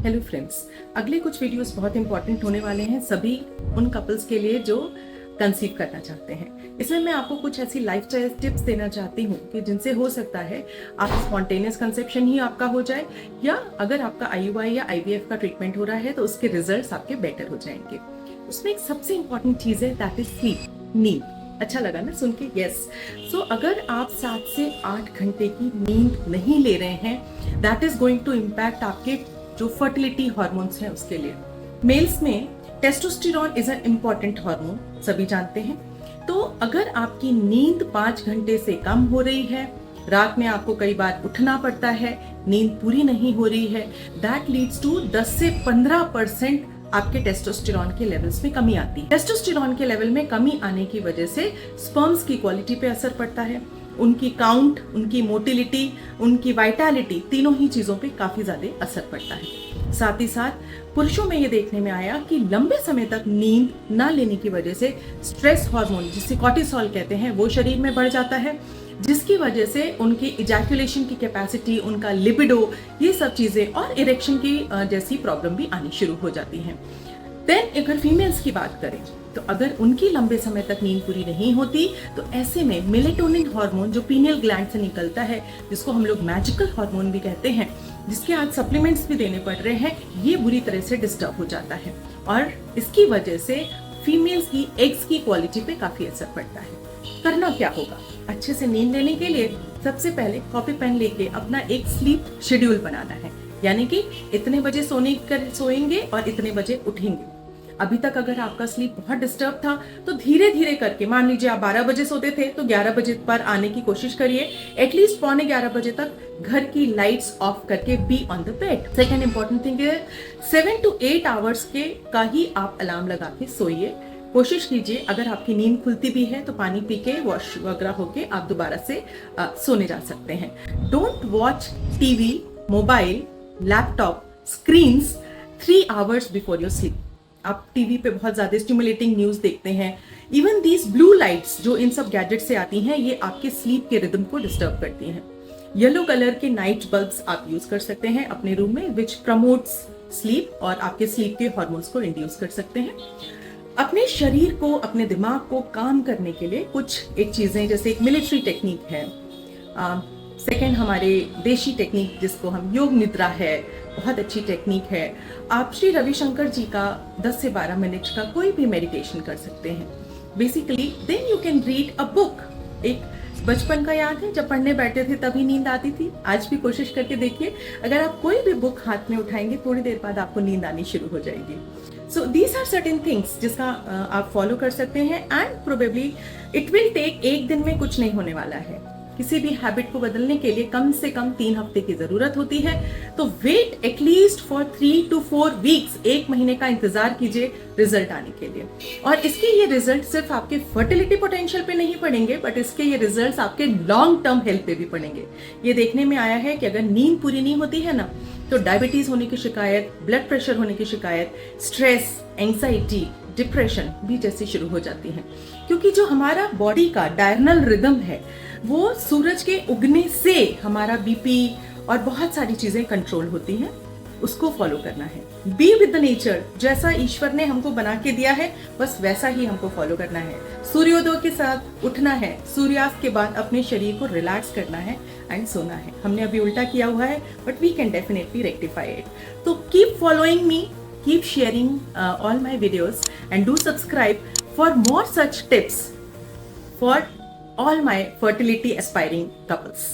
Hello friends, अगले कुछ videos बहुत इंपॉर्टेंट होने वाले हैं सभी उन कपल्स के लिए जो कंसीव करना चाहते हैं। इसमें मैं आपको कुछ ऐसी लाइफस्टाइल टिप्स देना चाहती हूँ कि जिनसे हो सकता है आप स्पॉन्टेनियस कंसेप्शन ही आपका हो जाए, या अगर आपका IUI या IVF का ट्रीटमेंट हो रहा है तो उसके रिजल्ट्स आपके बेटर हो जाएंगे। उसमें एक सबसे इंपॉर्टेंट चीज़ है, दैट इज स्लीप, नींद। अच्छा लगा ना सुन के? यस। सो अगर आप 7 से 8 घंटे की नींद नहीं ले रहे हैं, that is going to impact आपके जो फर्टिलिटी हार्मोन्स हैं उसके लिए। मेल्स में testosterone is an important hormone, सभी जानते हैं। तो अगर आपकी नींद 5 घंटे से कम हो रही है, रात में आपको कई बार उठना पड़ता है, नींद पूरी नहीं हो रही है, दैट लीड्स टू 10 से 15% आपके टेस्टोस्टेरोन के लेवल्स में कमी आती है। टेस्टोस्टेरोन के लेवल में कमी आने की वजह से स्पर्म्स की क्वालिटी पे असर पड़ता है, उनकी काउंट, उनकी मोटिलिटी, उनकी वाइटैलिटी, तीनों ही चीजों पे काफी ज्यादा असर पड़ता है। साथ ही साथ पुरुषों में ये देखने में आया कि लंबे समय तक नींद न लेने की वजह से स्ट्रेस हार्मोन, जिसे कॉर्टिसोल कहते हैं, वो शरीर में बढ़ जाता है, जिसकी वजह से उनकी इजैकुलेशन की कैपेसिटी, उनका लिबिडो, ये सब चीजें और इरेक्शन की जैसी प्रॉब्लम भी आनी शुरू हो जाती हैं। देन अगर फीमेल्स की बात करें तो अगर उनकी लंबे समय तक नींद पूरी नहीं होती तो ऐसे में मेलेटोनिन हार्मोन जो पीनियल ग्लैंड से निकलता है, जिसको हम लोग मैजिकल हार्मोन भी कहते हैं, जिसके आज सप्लीमेंट्स भी देने पड़ रहे हैं, ये बुरी तरह से डिस्टर्ब हो जाता है और इसकी वजह से फीमेल्स की एग्स की क्वालिटी पे काफी असर पड़ता है। करना क्या होगा? अच्छे से नींद लेने के लिए सबसे पहले कॉपी पेन लेके अपना एक स्लीप शेड्यूल बनाना है, यानी कि इतने बजे सोएंगे और इतने बजे उठेंगे। अभी तक अगर आपका स्लीप बहुत डिस्टर्ब था तो धीरे धीरे करके, मान लीजिए आप 12 बजे सोते थे तो 11 बजे पर आने की कोशिश करिए, एटलीस्ट 11:15 बजे तक घर की लाइट्स ऑफ करके be on the bed. Second important thing है, 7 to 8 आवर्स के का ही आप अलार्म लगा के सोइए। कोशिश कीजिए अगर आपकी नींद खुलती भी है तो पानी पी के, वॉश वगैरह होके आप दोबारा से सोने जा सकते हैं। Don't watch TV, mobile, laptop, screens 3 hours before your sleep. आप टीवी पे बहुत ज्यादा स्टिमुलेटिंग न्यूज देखते हैं, इवन दीज ब्लू लाइट्स जो इन सब गैजेट से आती हैं, ये आपके स्लीप के रिदम को डिस्टर्ब करती हैं। येलो कलर के नाइट बल्ब्स आप यूज कर सकते हैं अपने रूम में, विच प्रमोट्स स्लीप और आपके स्लीप के हार्मोन्स को इंड्यूस कर सकते हैं। अपने शरीर को, अपने दिमाग को काम करने के लिए कुछ एक चीजें, जैसे एक मिलिट्री टेक्निक है, सेकेंड हमारे देशी टेक्निक जिसको हम योग निद्रा है, बहुत अच्छी टेक्निक है। आप श्री रविशंकर जी का 10 से 12 मिनट का कोई भी मेडिटेशन कर सकते हैं। Basically then you can read a book. एक बचपन का याद है जब पढ़ने बैठे थे तभी नींद आती थी, आज भी कोशिश करके देखिए, अगर आप कोई भी बुक हाथ में उठाएंगे थोड़ी देर बाद आपको नींद आनी शुरू हो जाएगी। So these are certain things जिसका आप फॉलो कर सकते हैं and probably it will take, एक दिन में कुछ नहीं होने वाला है। किसी भी हैबिट को बदलने के लिए कम से कम 3 हफ्ते की जरूरत होती है, तो wait at least for 3 to 4 weeks, 1 महीने का इंतजार कीजिए रिजल्ट आने के लिए। और इसके ये रिजल्ट सिर्फ आपके फर्टिलिटी पोटेंशियल पे नहीं पड़ेंगे, बट इसके ये रिजल्ट्स आपके लॉन्ग टर्म हेल्थ पे भी पड़ेंगे। ये देखने में आया है कि अगर नींद पूरी नहीं होती है ना, तो डायबिटीज होने की शिकायत, ब्लड प्रेशर होने की शिकायत, स्ट्रेस, एंग्जाइटी, डिप्रेशन भी जैसी शुरू हो जाती है। क्योंकि जो हमारा बॉडी का डायरनल रिदम है, वो सूरज के उगने से हमारा बीपी और बहुत सारी चीजें कंट्रोल होती हैं, उसको फॉलो करना है। बी विद द नेचर, जैसा ईश्वर ने हमको बना के दिया है बस वैसा ही हमको फॉलो करना है। सूर्योदय के साथ उठना है, सूर्यास्त के बाद अपने शरीर को रिलैक्स करना है एंड सोना है। हमने अभी उल्टा किया हुआ है, but we can definitely rectify it. तो keep following me, keep sharing all my videos and do subscribe for more such tips for all my fertility aspiring couples.